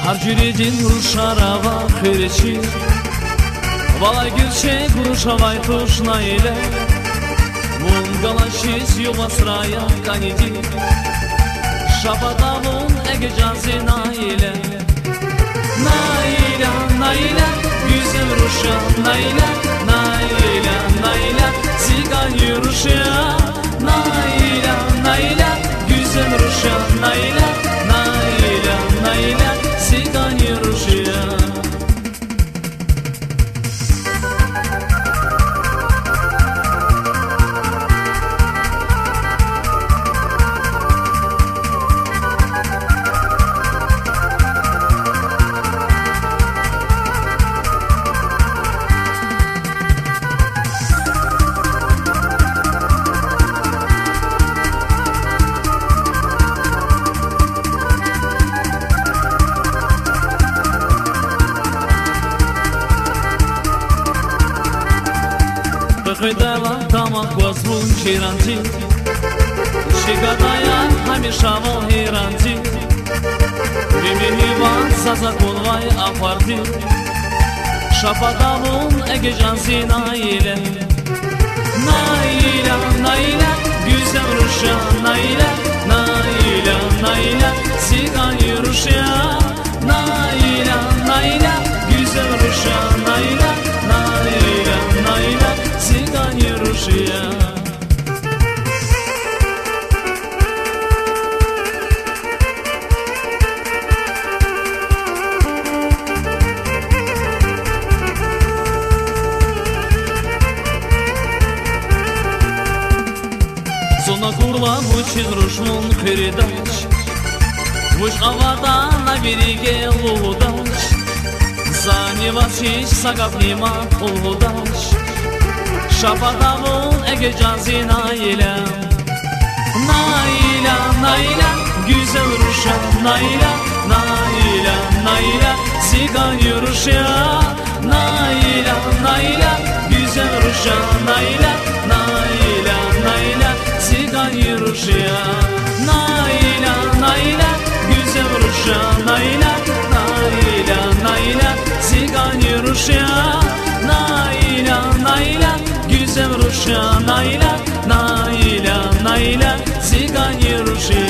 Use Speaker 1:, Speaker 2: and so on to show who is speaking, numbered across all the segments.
Speaker 1: Harcüredin ruşarava kırıçı Vala girçe kuruşavay tuşna ile Mungalaşis yuvasraya kanidi Şapadavun ege canzi naile Naile, naile, güzel ruşa Naile, naile, naile, sigan yürüşe Naile, naile, güzel ruşa Naile, naile, naile, sigan yürüşe Похвидала тамак возвун чиранти Шикатая хамишава хиранти Мимимиван сазакунвай апарти Шападавун эге жанси наиле Наиля, наиля, güzel ruşa Naile, naile, naile, sigan yürüşe Naile, naile, güzel ruşa Naile, naile, naile, sigan yürüşe Зона курла мучит рушнун передач Вуж авада на береге лудач Заневачись сагапнима улудач Шападавун эге жанзи наиля Наиля, наиля, güzel ruşa Naиля, наиля, наиля, sigan yürüşe Naиля, наиля, güzel ruşa Naиля, naиля, naиля, sigan yürüşe Naиля, naиля, güzel ruşa Naиля, naиля, naиля, sigan yürüşe Naиля, naиля, güzel ruşa Naиля, naиля, naиля, sigan yürüşe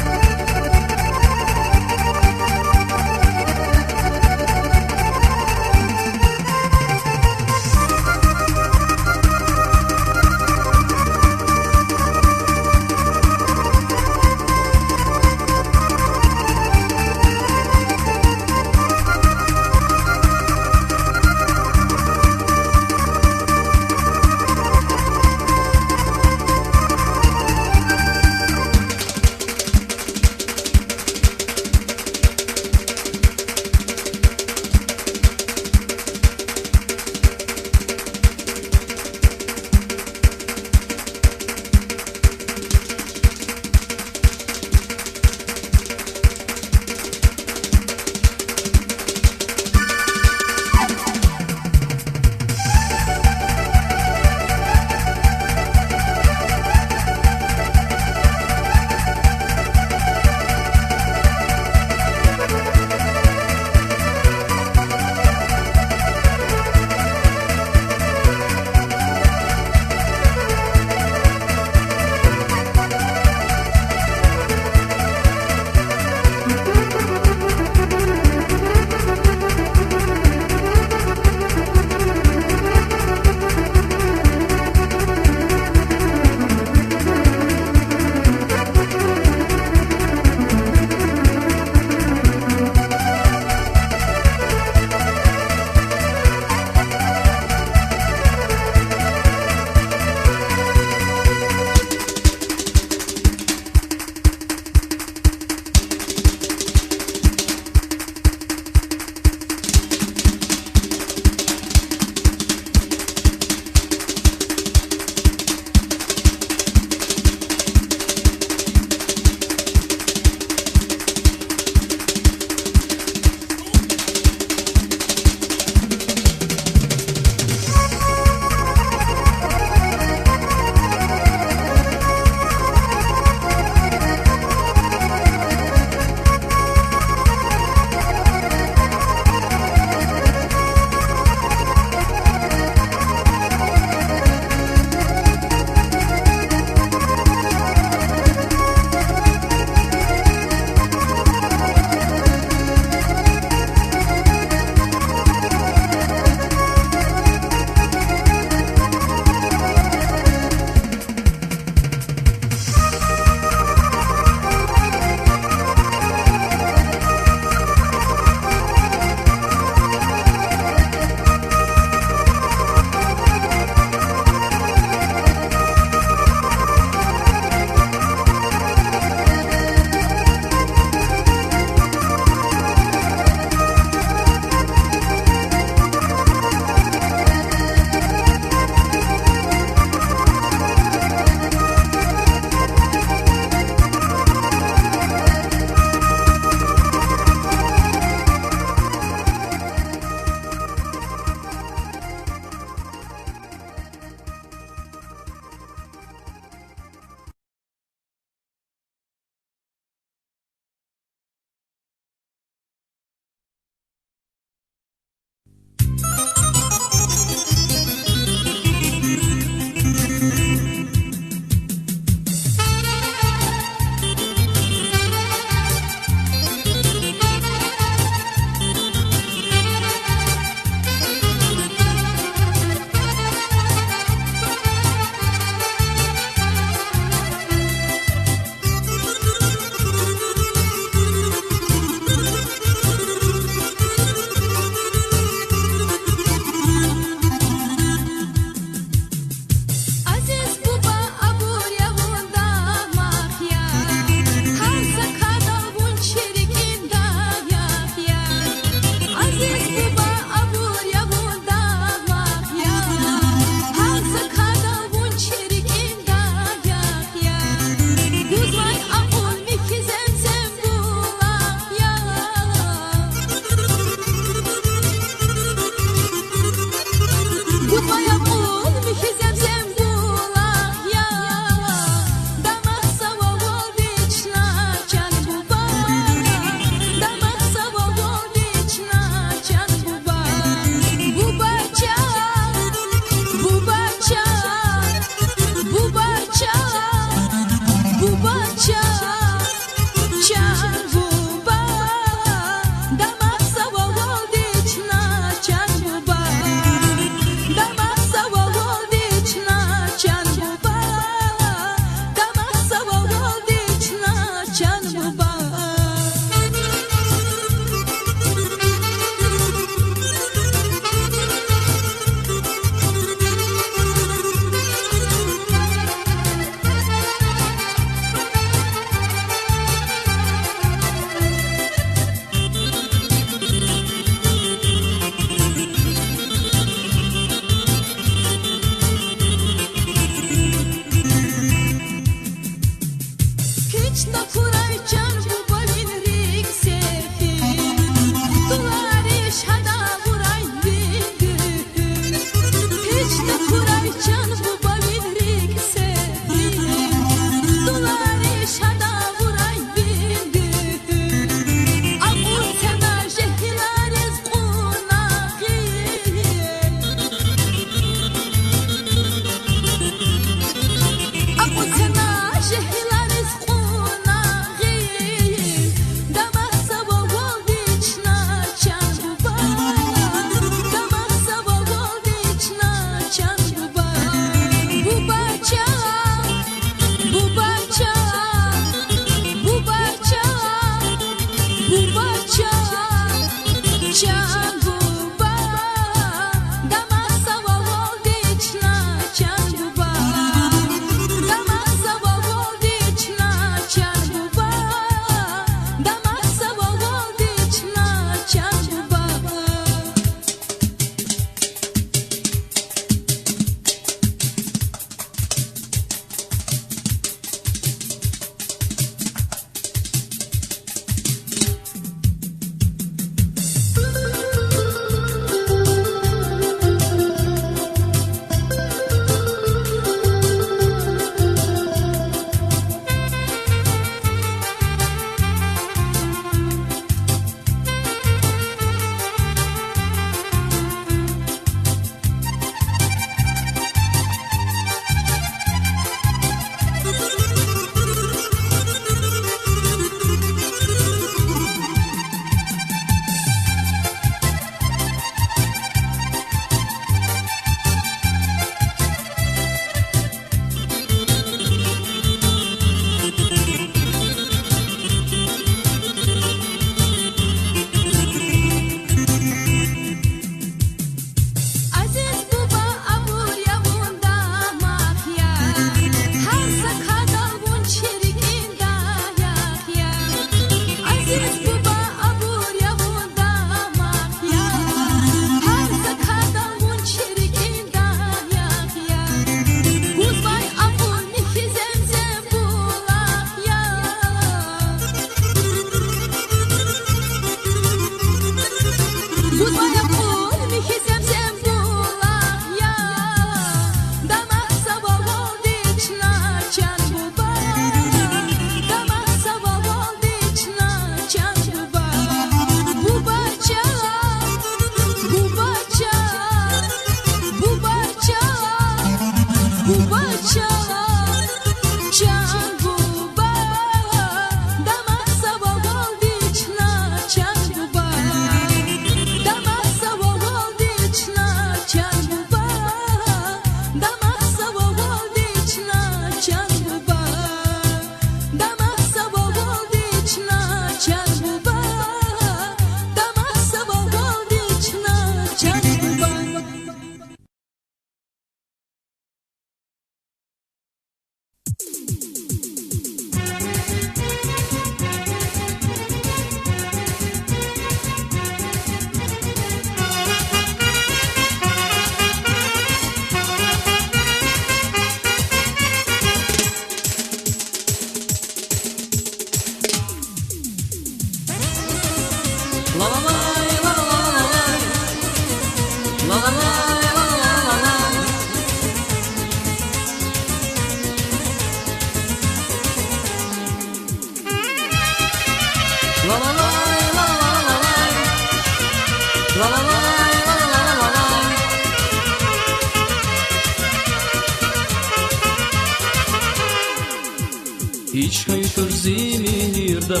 Speaker 1: هیچ کاری ترزی میرده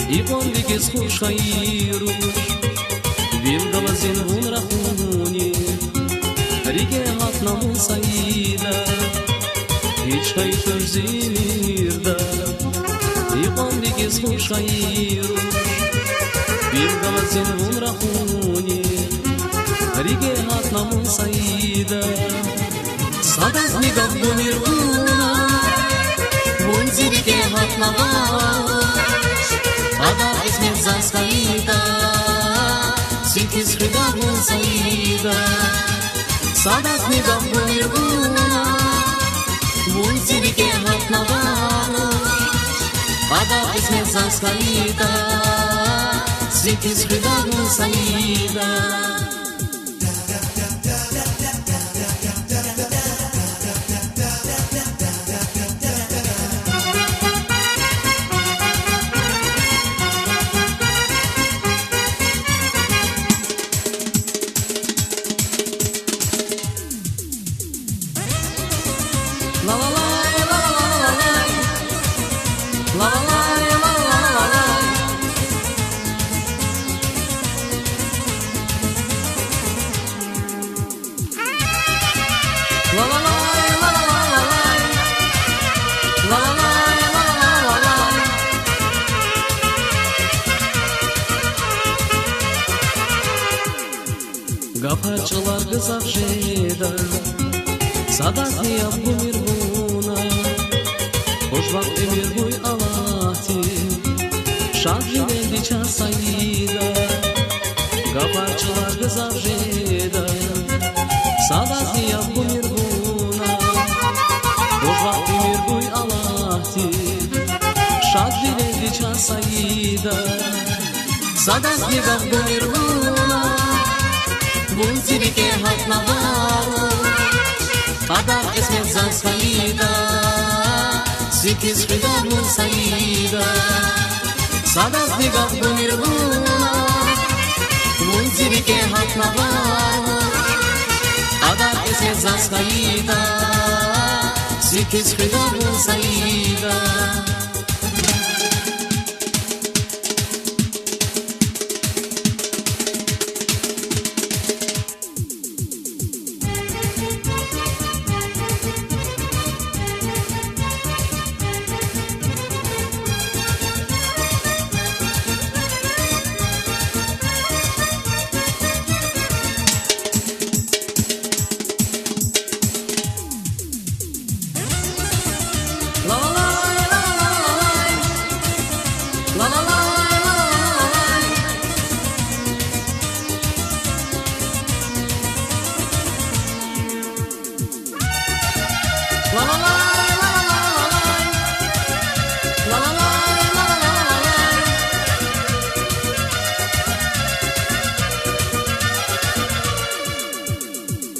Speaker 1: ایقام دیگه خوشایی روش ویم دلزین هون رخونی ریگه هات نمون سایده هیچ کاری ترزی میرده ایقام دیگه خوشایی روش ویم دلزین هون رخونی ریگه هات نمون سایده صدق نگاه بمیرونه منزیری که هات نواش ادا اسم زستایده سیکیز خدا منزیده صدق نگاه بمیرونه منزیری که هات نواش ادا اسم زستایده سیکیز خدا منزیده Gaparçalar kızak şeyden Sadat niyab bumir buna Hoş vakti bir buy alati Şahri verdi çasayda Gaparçalar kızak şeyden Sadat niyab bumir buna Hoş vakti bir buy alati Şahri verdi çasayda Sadat niyab bumir buna Bunziri ke hat navash Ada esme zansayida Sikiz khida munsayida Sadas nigah bumirbuna Bunziri ke hat navash Ada esme zansayida Sikiz khida munsayida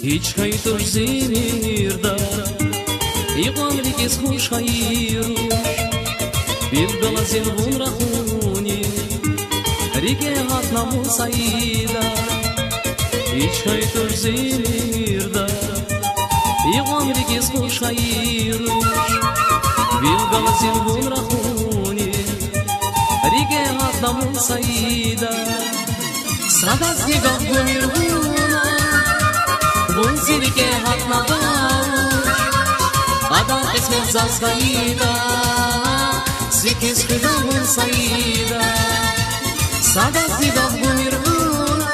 Speaker 1: Hiç kayıtır zemirda İqamlik iz خوش خیروش Bir galazin vun rahuni Rige hat namu sayida Hiç kayıtır zemirda İqamlik iz خوش خیروش Bir galazin vun rahuni Rige hat namu sayida Sadat nigah bumirbuna Bunziri ke hat navash Ada esme zaskayida Sikiz khida munsayida Sadat nigah bumirbuna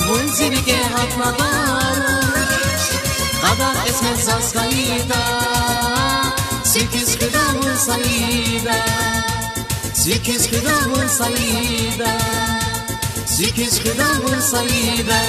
Speaker 1: Bunziri ke hat navash Ada esme zaskayida Sikiz khida munsayida Sikiz khida munsayida Sikiz khida munsayida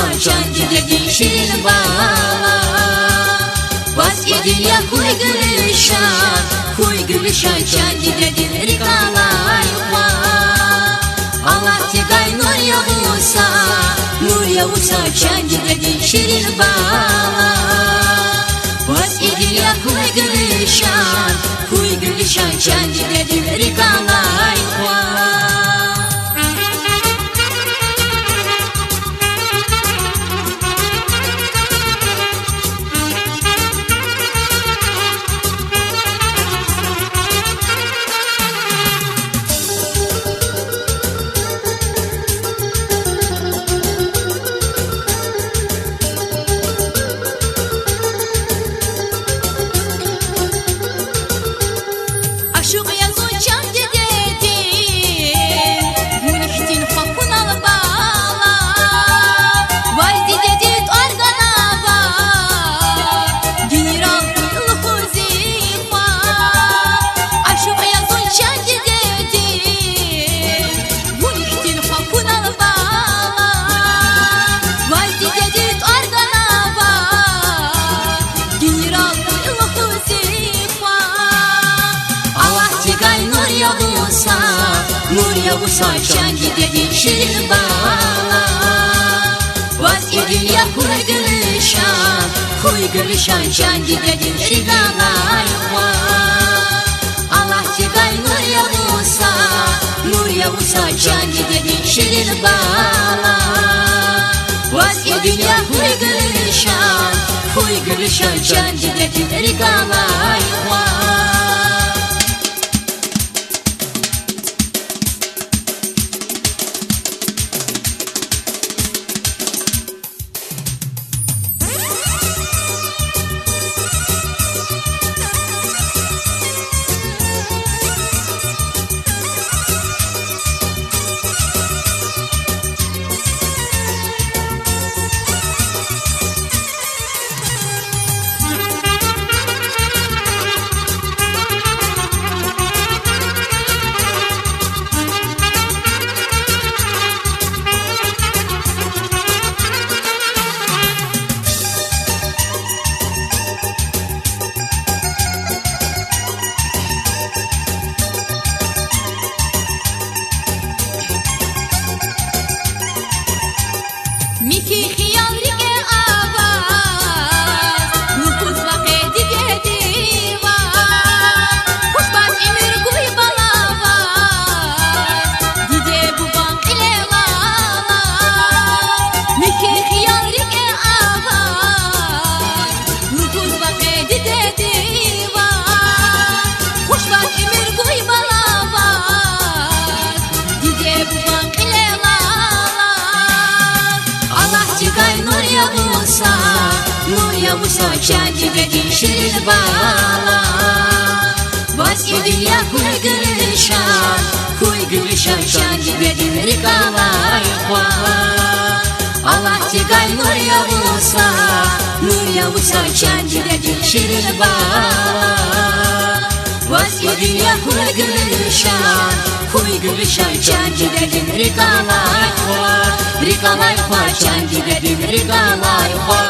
Speaker 2: усачан гидердин ширин бала. Бас идия хуй гülüşan çan giderdin rikalar yuva. Allah tegay nur yağusa çan giderdin şirin bala. Бас idия хуy gülüşan çan giderdin rikalar yuva. Nur yağusa çan giderdin şirin bala. Бас idия хуй gülüşan çan giderdin rikalar yuva. Allah tegay nur yağusa çan giderdin şirin bala. Бас idia хуy gülüşan çan giderdin rikalar yuva. Nur yağusa çan giderdin şirin bala. Бас idia хуй gülüşan çan giderdin rikalar yuva. Allah tegay nur yağusa çan giderdin şirin bala. Бас idia хуy gülüşan çan giderdin rikalar yuva. Rikalar yuva çan giderdin rikalar yuva.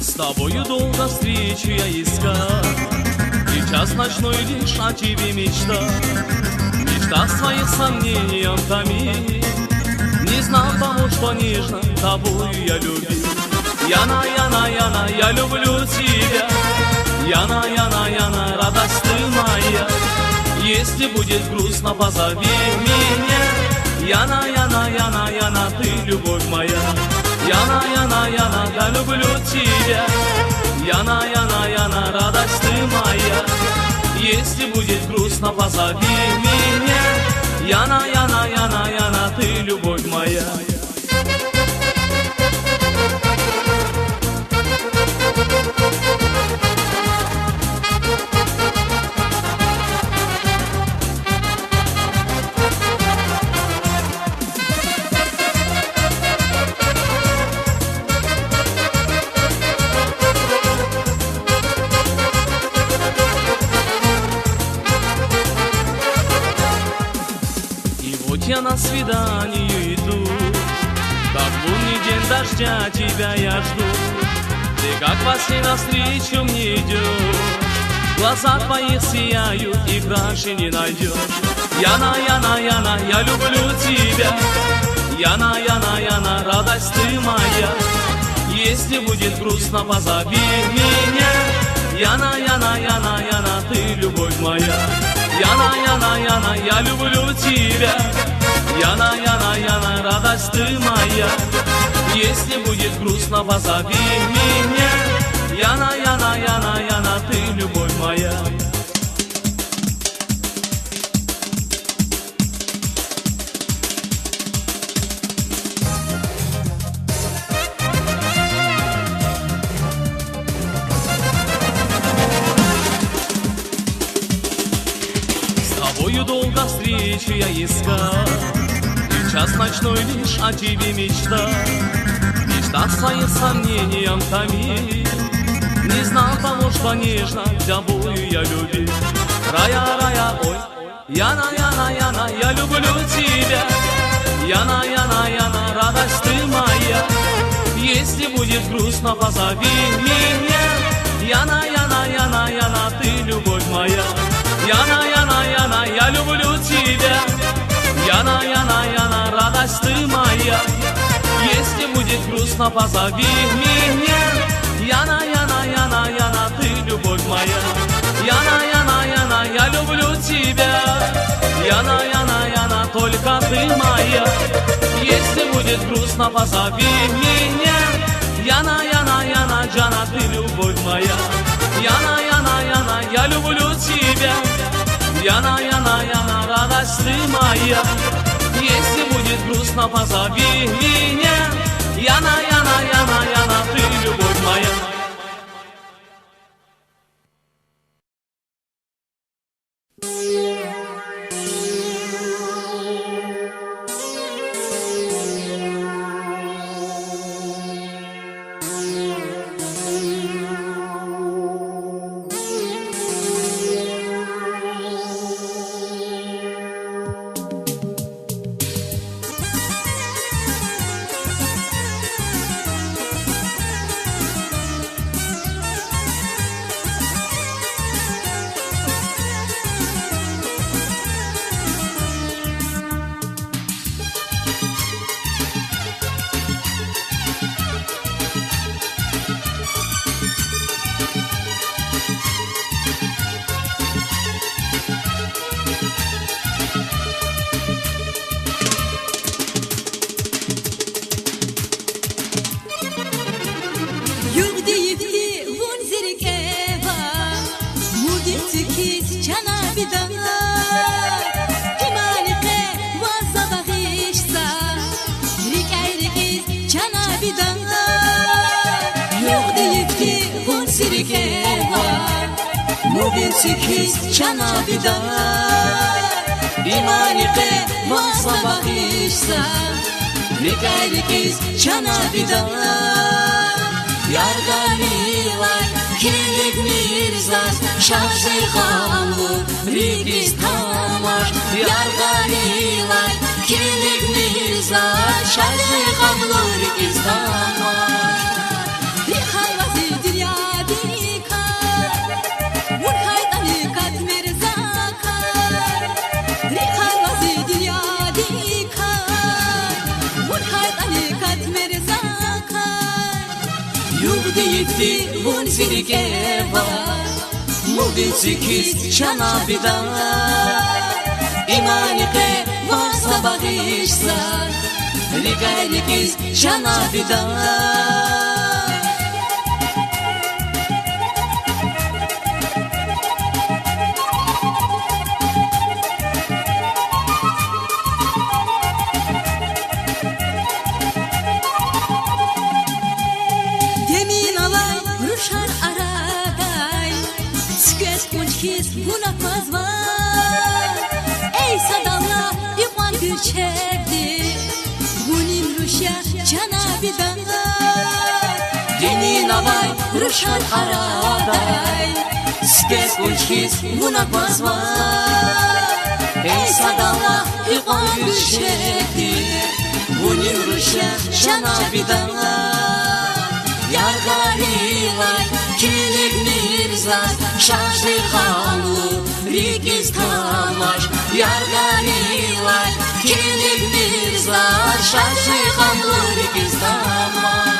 Speaker 1: С тобою долго встречу я искал, и час ночной лишь о тебе мечта. Мечта своих сомнением томит, не знал того, что нежно тобою я любил. Яна, Яна, Яна, я люблю тебя. Яна, Яна, Яна, радость ты моя. Если будет грустно, позови меня. Яна, Яна, Яна, Яна, ты любовь моя. Яна, Яна, Яна, я люблю тебя. Яна, яна, яна, радость ты моя. Если будет грустно, позови меня. Яна, яна, яна, яна, ты любовь моя. Я на свидание иду, как лунный день дождя тебя я жду. Ты как во сне навстречу мне идешь, глаза твоих сияют и краше не найдешь. Яна, яна, яна, я люблю тебя. Яна, яна, яна, радость ты моя. Если будет грустно, позови меня. Яна, яна, яна, яна, ты любовь моя. Яна, яна, яна, я люблю тебя. Яна, яна, яна, радость ты моя. Если будет грустно, позови меня. Яна, яна, яна, яна, ты любовь моя. С тобою долго встречу я искал, и час ночной лишь о тебе мечта. Мечта своим сомнением томит, не знал того, что нежно тобою я любил. Рая, рая, ой, яна, яна, яна, я люблю тебя. Яна, яна, яна, радость ты моя. Если будет грустно, позови меня. Яна, яна, яна, яна, ты любовь моя. Яна, яна, яна, я люблю тебя. Яна, яна, яна, радость ты моя. Если будет грустно, позови меня. Яна, яна, яна, яна, ты любовь моя. Яна, яна, яна, я люблю тебя. Яна, яна, яна, только ты моя. Если будет грустно, позови меня. Яна, яна, яна, Джана, ты любовь моя. Яна, яна, яна, я люблю тебя. Яна, яна, яна, радость ты моя. Если будет грустно, позови меня. Яна, яна, яна, яна, ты любовь моя.
Speaker 2: Rusya çana bidan Deni navay Rushan araday Skes ulşis buna bazva Ey sadala iqan gülşekti Bunin Rusya çana bidan Yargarilay kilik mirza Şaşır xanlı rikiz tamaş Yargarilay kilik mirza Şaşır xanlı rikiz tamaş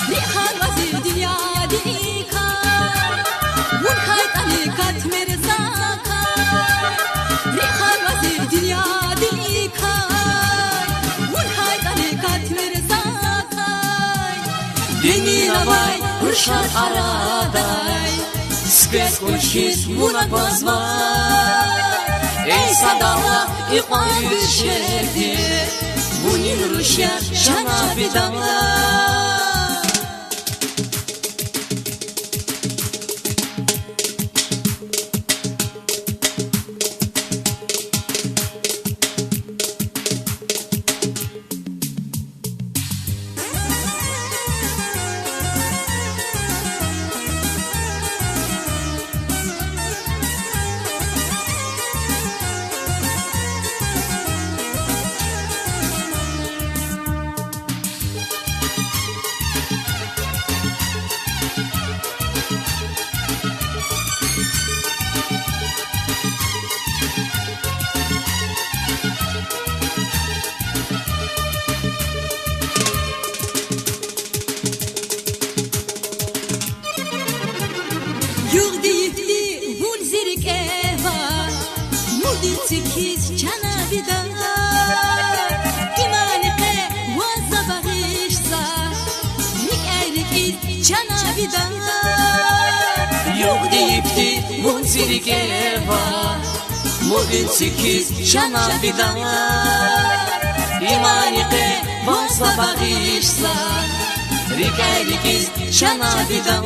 Speaker 2: Rihar vazir dünya dikar Vun haytani kat mirza kar Rihar vazir dünya dikar Vun haytani kat mirza Deni navay Rushan araday Skes ulşis buna bazva Ey sadala iqan gülşekti Bunin Rusya şana bidan Yurdi yifti vun zirik eva Mudi tsikiz çana bidan İmanike vaza barışsa Rik erikiz çana bidan Yurdi yifti vun zirik eva Mudi tsikiz çana bidan İmanike vaza barışsa Rik erikiz çana bidan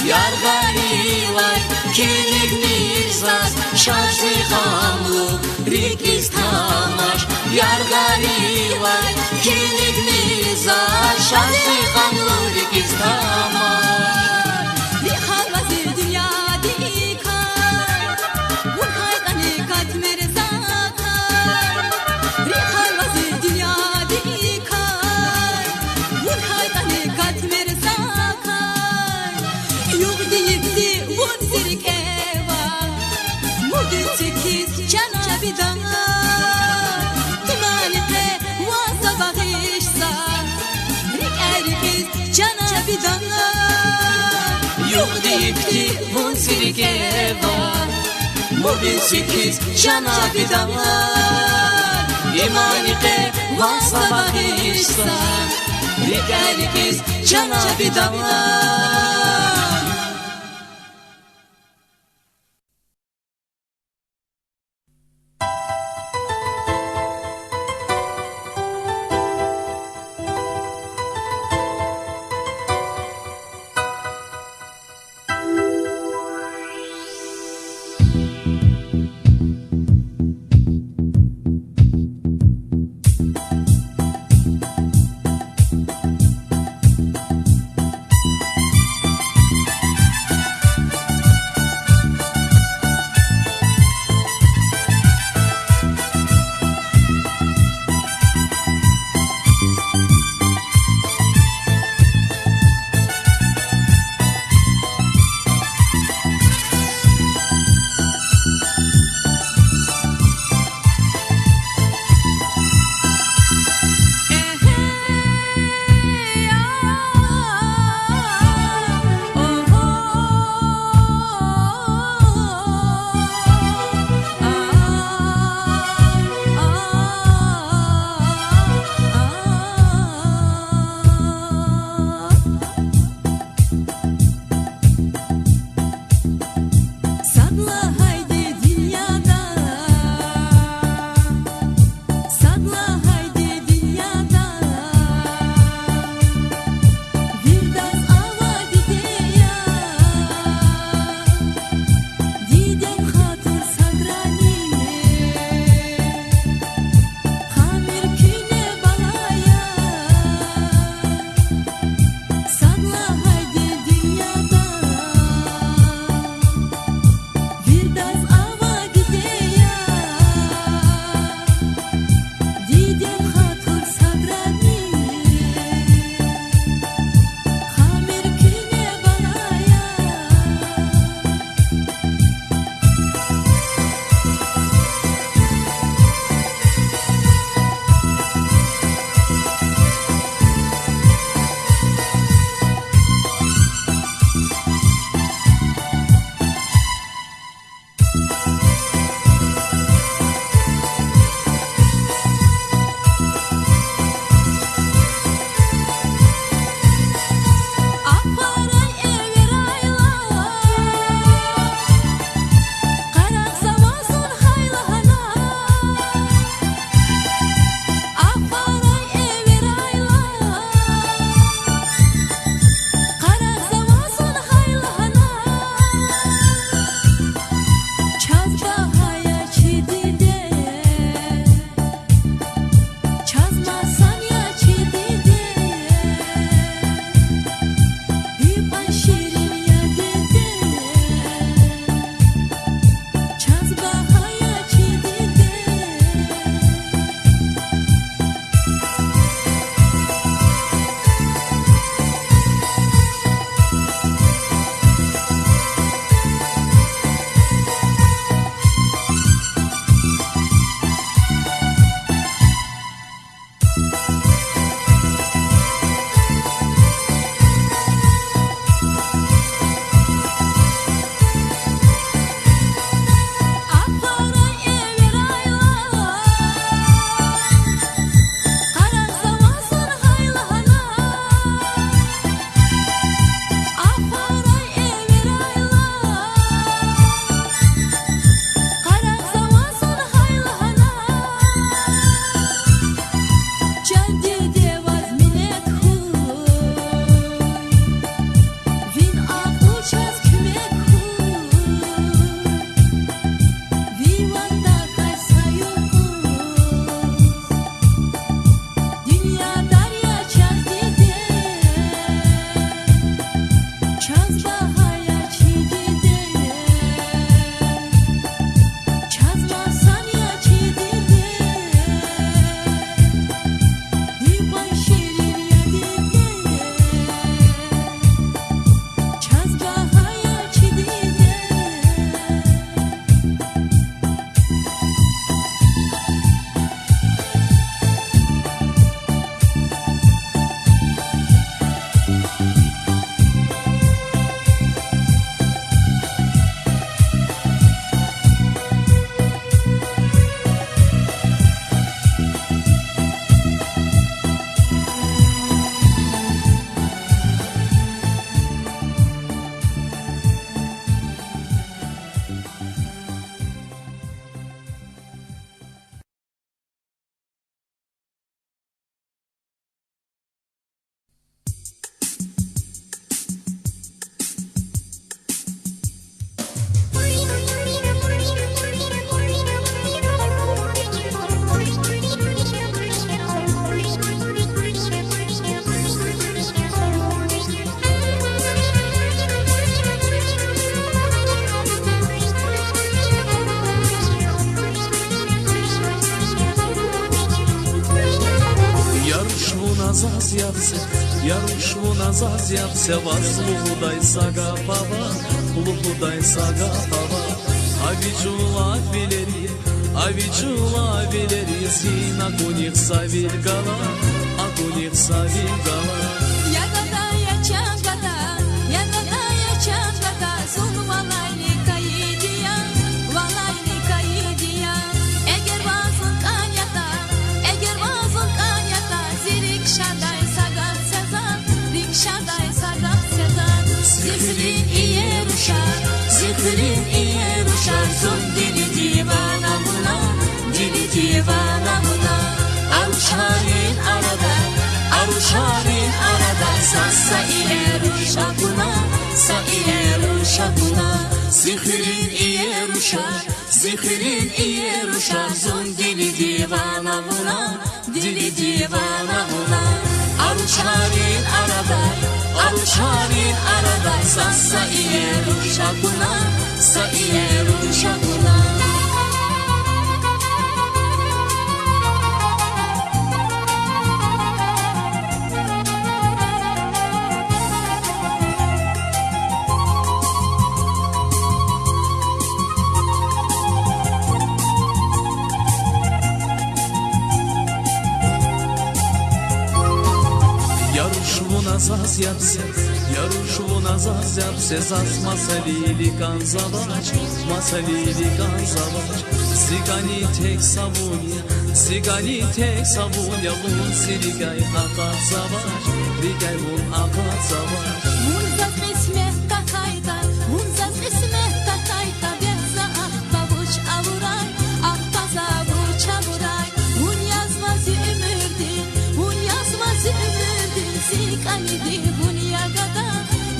Speaker 2: Yargarilay kilik mirzas Şaşlı xanlı rikiz tamaş Yargarilay kilik mirzas Şaşlı xanlı rikiz tamaş Rihar vazir dünya dikar Vun haytani kat mirza kar Rihar vazir dünya dikar Vun haytani kat mirza Yurdi yifti vun zirik eva Mudi tsikiz çana bidan İmanike vaza barışsa Rik erikiz çana bidan Yurdi yifti vun zirik eva Mudi tsikiz çana bidan İmanike vaza barışsa Rik erikiz çana bidan
Speaker 1: зазявся, Ярушу на зазявся, вас лугудай сага пава, лугудай сага пава. Авичула белери, сина куних савильгала, а куних савильгала.
Speaker 2: Ягодая чангада, зун валайли каидия, Егер вазын канята, зирик шадай сагат сезан, Зихрин ие рушар, зун дили divana buna, Aruşarin arada, Sa iye ruşa buna, Zihrin iye ruşar, zun dili divana buna, Aruşarin arada, Sa iye ruşa buna.
Speaker 1: Ярушу на зазявся, Заз масалили канзавач, Сигани тек савуня, Лун сиригай акат завач, Ригай лун акат завач.
Speaker 2: Мунзазный смех какая-то, Безза ахпавуч авурай, Hun yazmaz ümürdün,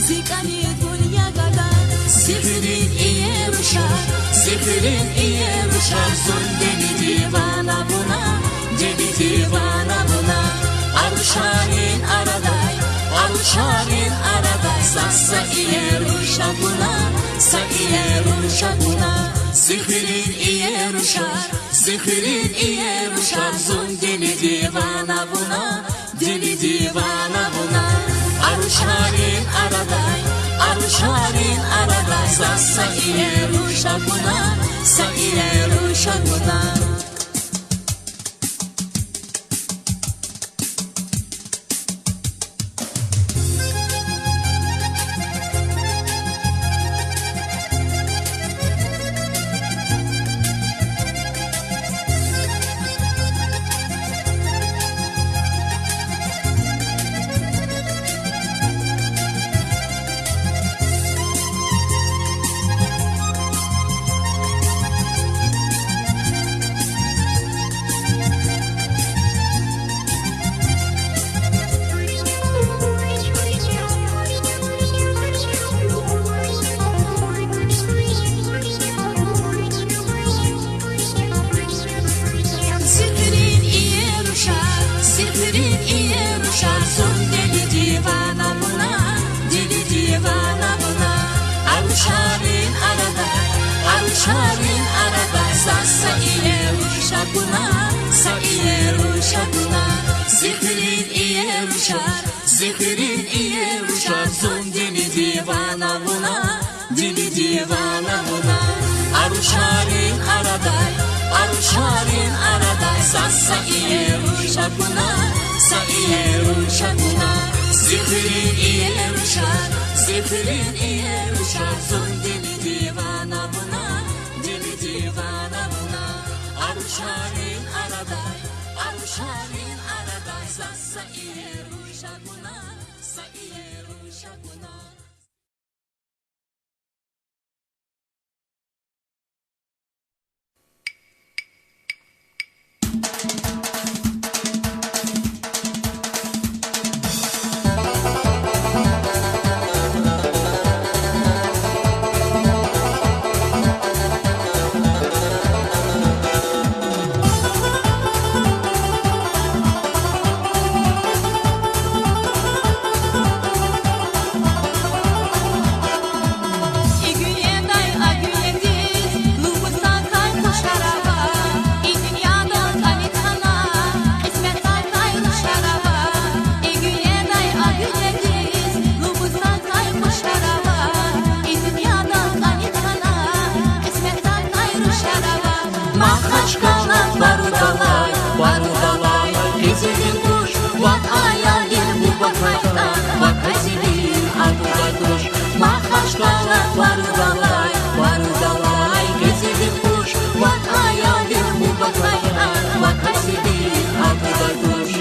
Speaker 2: Zikani dünya gada, Zihrin iye ruşar, Zun deli divana buna, Aruşarin araday, Sa iye ruşa buna, Zihrin iye ruşar, Zun deli divana buna, Aruşarin araday, Sa iye ruşa buna. Aruşarin arada, Sa iye ruşa buna, Zihrin iye ruşar, Zun dili divana buna, Aruşarin araday, Sa iye ruşa buna, Zihrin iye ruşar, Zun dili divana buna, Aruşarin araday, Sa iye ruşa buna. Mahkaşkala varudalay, varudalay Gezedim kuş, vat hayalim bu bakaya Vakasidir adıda kuş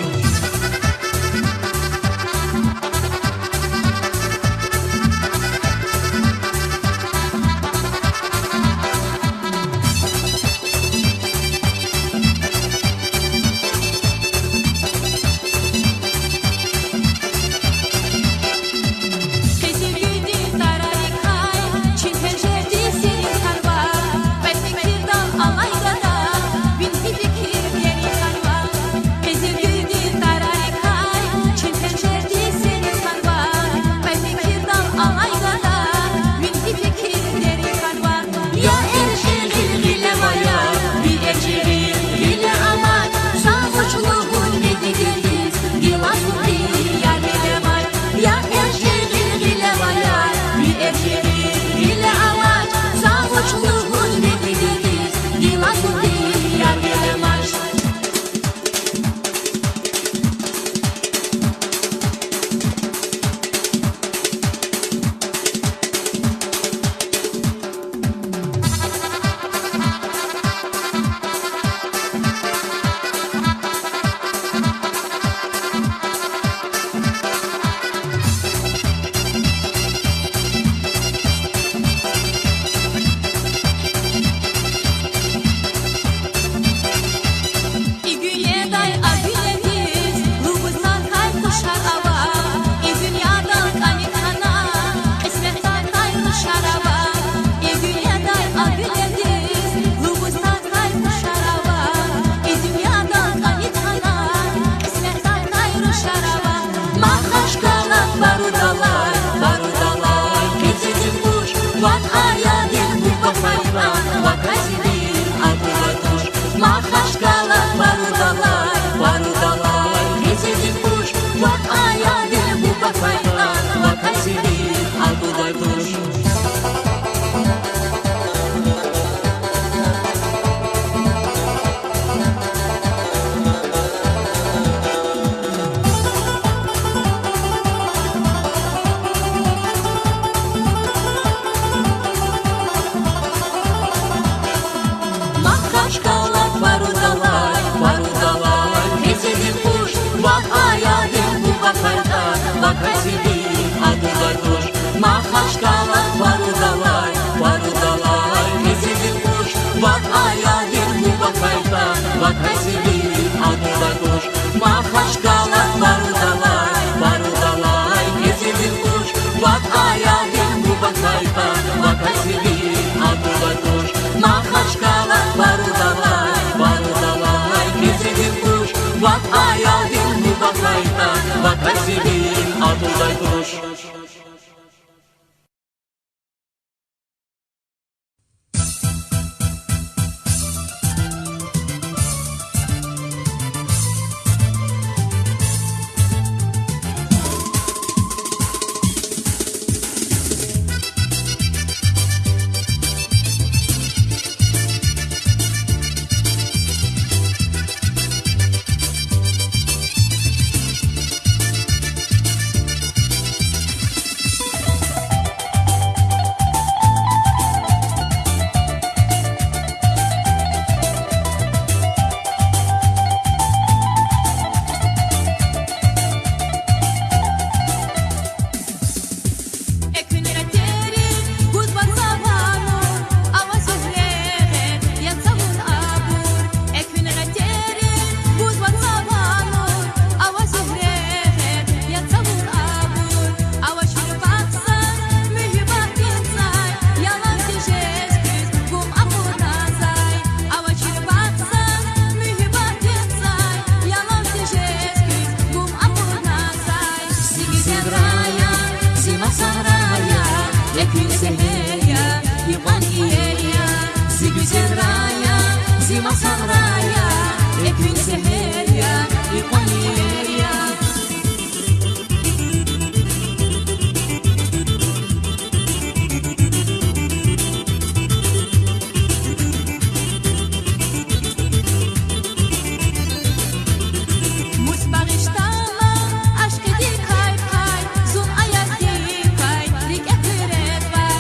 Speaker 3: Aşk edi kay kay, zun ayak di kay, rik epiret var.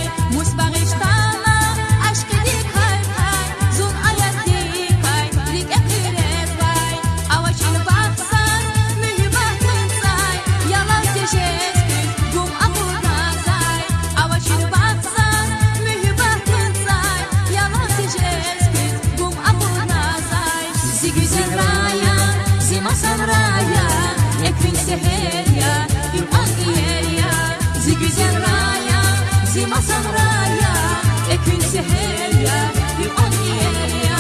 Speaker 2: zi güzel raya, zi masal raya, ekün seher ya, yuman yer ya. Zi güzel raya, zi masal raya, ekün seher ya, yuman yer ya.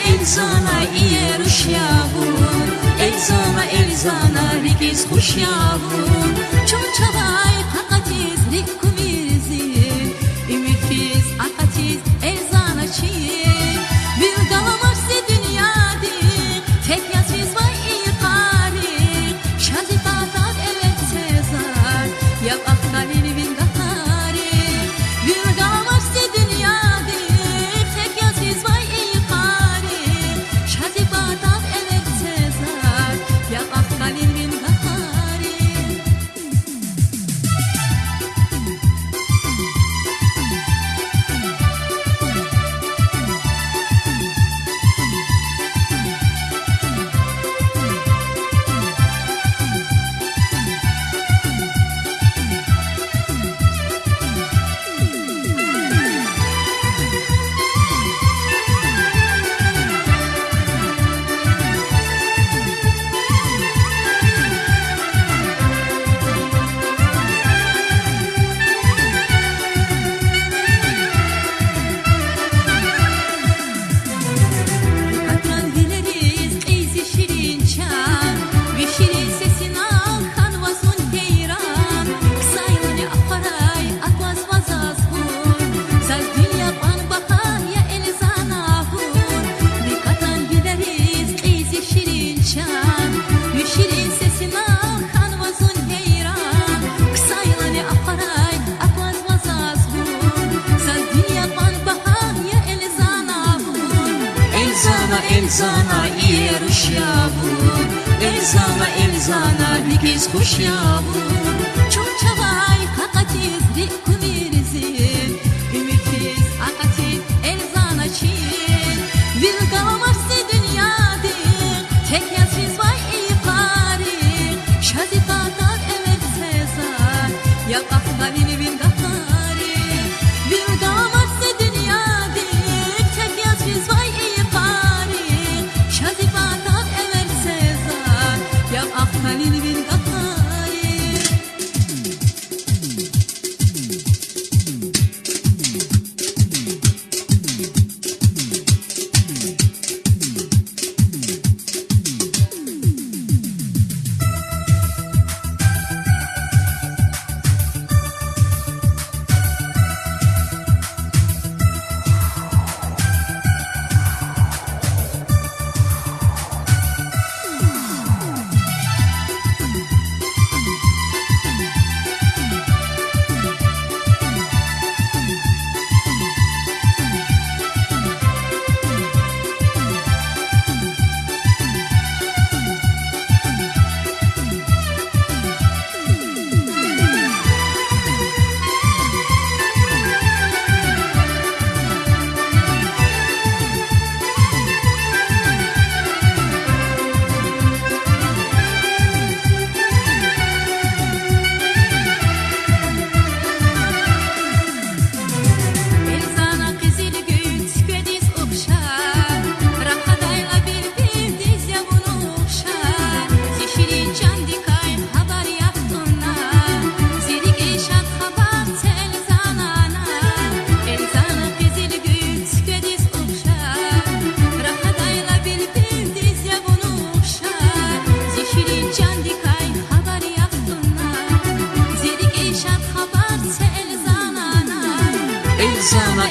Speaker 3: Elzana iyer uşyavun, Elzana rigiz huşyavun. Çonçavay hakatiz rikumizi, ümitfiz akatiz Elzana çiğ. Bir dalamarsi dünyadi, tek yazfiz vay iyi kari. Şazifatat evet sezar, yap akkalini bin gahari. Bir dalamarsi dünyadi, tek yazfiz vay iyi kari. Şazifatat evet sezar, yap akkalini bin gahari. Elzana iyer uşyavun Elzana ligiz kuşyavun Çok çavay kakatiz rikumirizin Ümitsiz akatit Elzana çin Bir galamazsı dünyadın Tek yazsiz vay iyi parin Şazifatar evet sezar Ya kahvalini bin kahtarin Bir galamazsı dünyadın Tek yazsiz vay iyi parin Şazifatar evet sezar Ya kahvalini bin kahtarin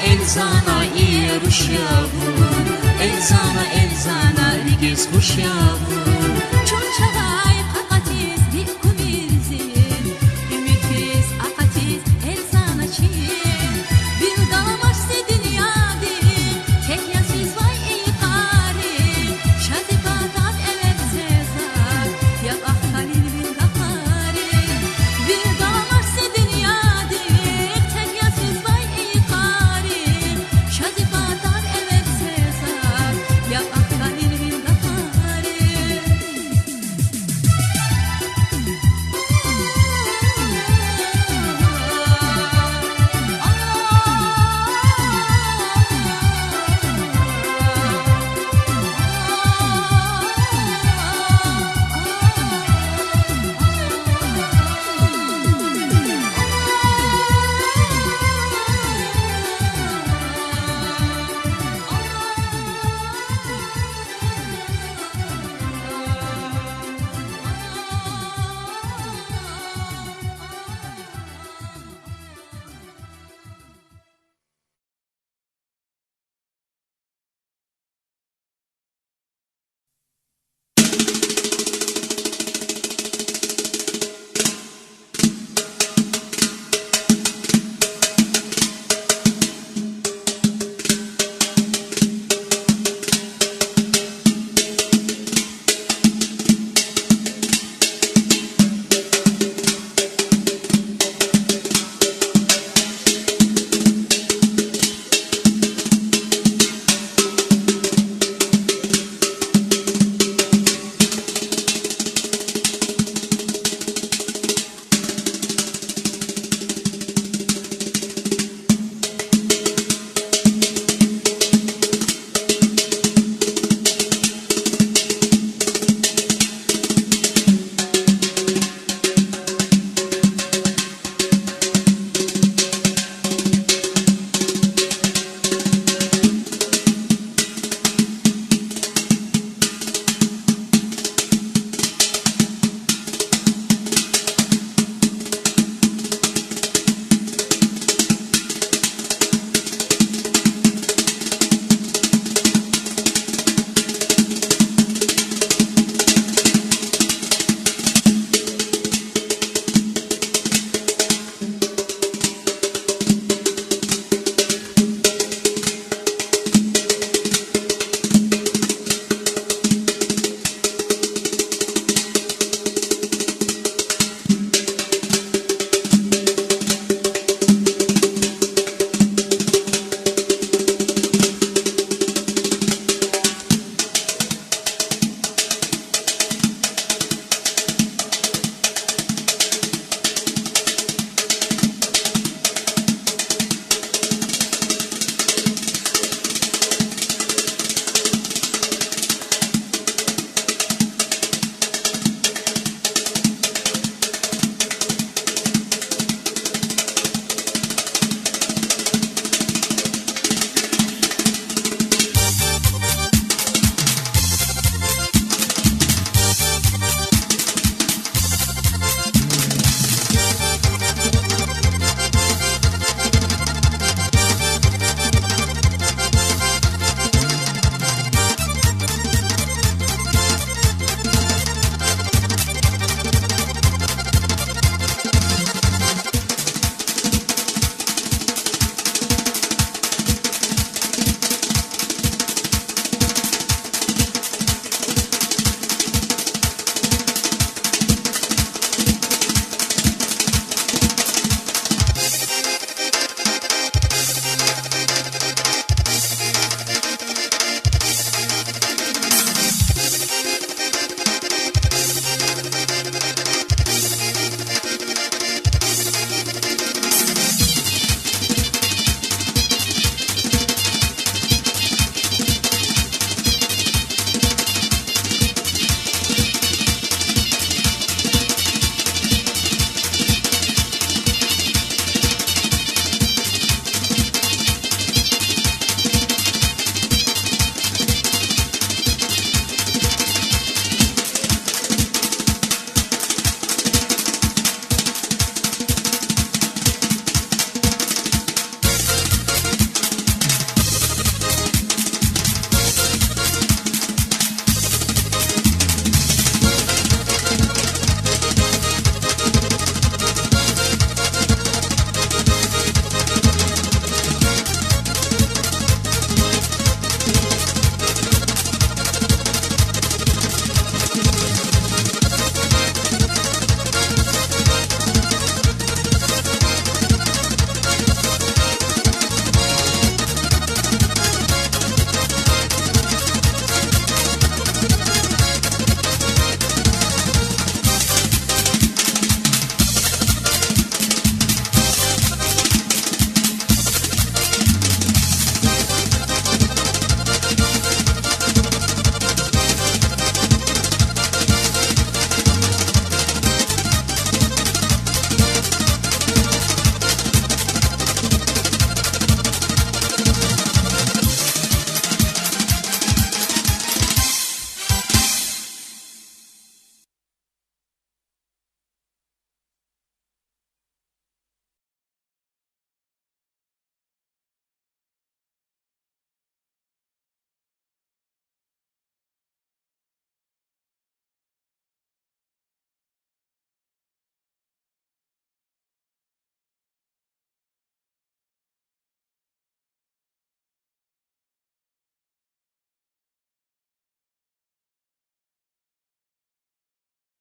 Speaker 3: Elzana iyer uşyavun Elzana ligiz kuşyavun